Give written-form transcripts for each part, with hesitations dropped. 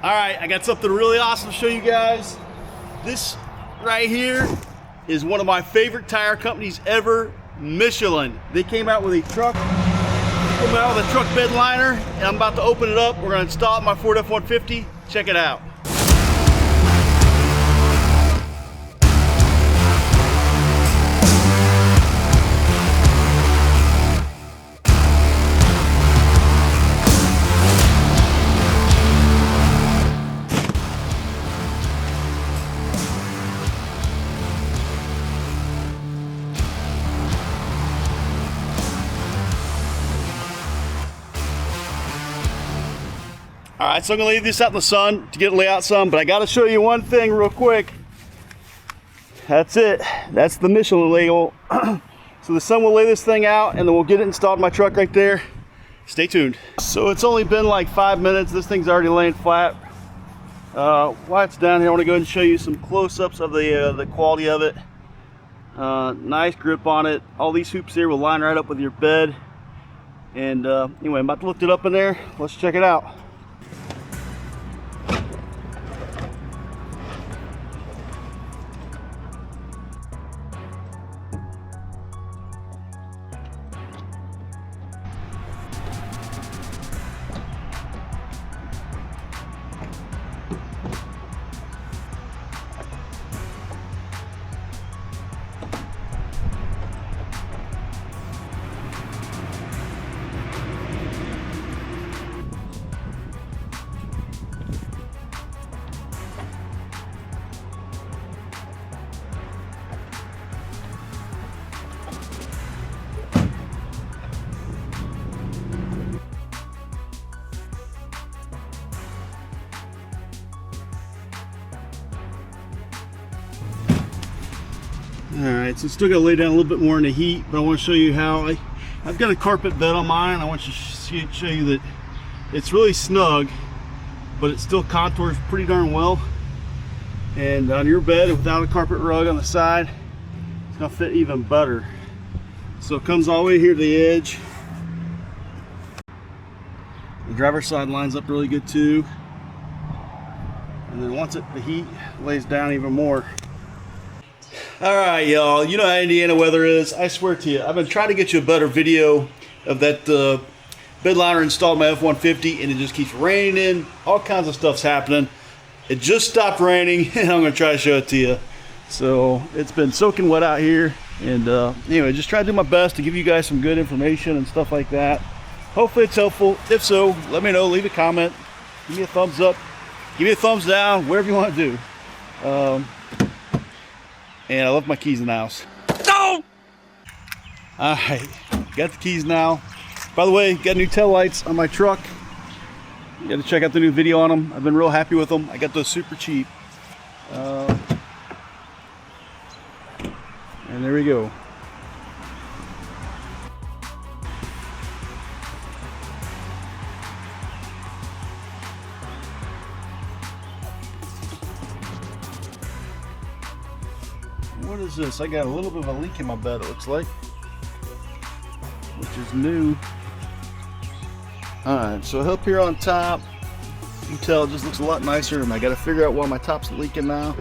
All right, I got something really awesome to show you guys. This right here is one of my favorite tire companies ever, Michelin. They came out with a truck, truck bedliner, and I'm about to open it up. We're gonna install it in my Ford F150. Check it out. All right, so I'm gonna leave this out in the sun to get it lay out some, but I gotta show you one thing real quick. That's it, that's the Michelin label. So the sun will lay this thing out and then we'll get it installed in my truck right there. Stay tuned. So it's only been like 5 minutes. This thing's already laying flat. While it's down here, I wanna go ahead and show you some close-ups of the quality of it. Nice grip on it. All these hoops here will line right up with your bed. And anyway, I'm about to lift it up in there. Let's check it out. Alright, so still got to lay down a little bit more in the heat, but I want to show you how I've got a carpet bed on mine. I want to show you that it's really snug, but it still contours pretty darn well. And on your bed without a carpet rug on the side, it's going to fit even better. So it comes all the way here to the edge. The driver's side lines up really good too. And then once the heat lays down even more. All right, y'all, you know how Indiana weather is. I swear to you, I've been trying to get you a better video of that bedliner installed in my F-150, and it just keeps raining. All kinds of stuff's happening. It just stopped raining, and I'm gonna try to show it to you. So it's been soaking wet out here, and anyway, just try to do my best to give you guys some good information and stuff like that. Hopefully it's helpful. If so, let me know, leave a comment, give me a thumbs up, give me a thumbs down, whatever you want to do. And I left my keys in the house. No! Alright, got the keys now. By the way, got new tail lights on my truck. You got to check out the new video on them. I've been real happy with them. I got those super cheap. And there we go. What is this? I got a little bit of a leak in my bed, it looks like, which is new. Alright, so up here on top, you can tell it just looks a lot nicer, and I got to figure out why my top's leaking now.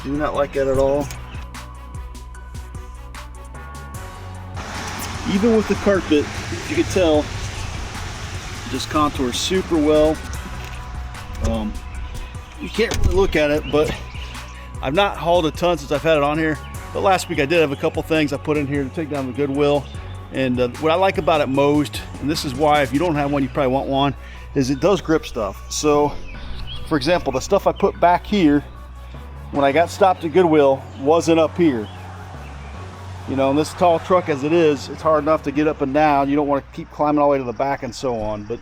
Do not like that at all. Even with the carpet, you can tell, it just contours super well. You can't really look at it, but I've not hauled a ton since I've had it on here. But last week I did have a couple things I put in here to take down the Goodwill. And what I like about it most, and this is why if you don't have one, you probably want one, is it does grip stuff. So, for example, the stuff I put back here, when I got stopped at Goodwill, wasn't up here. You know, in this tall truck as it is, it's hard enough to get up and down. You don't want to keep climbing all the way to the back and so on. But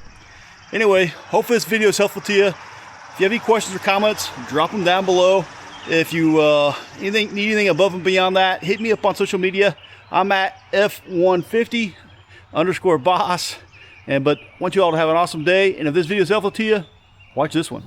anyway, hopefully this video is helpful to you. If you have any questions or comments, drop them down below. If you need anything above and beyond that, hit me up on social media. I'm at F150_boss. But want you all to have an awesome day. And if this video is helpful to you, watch this one.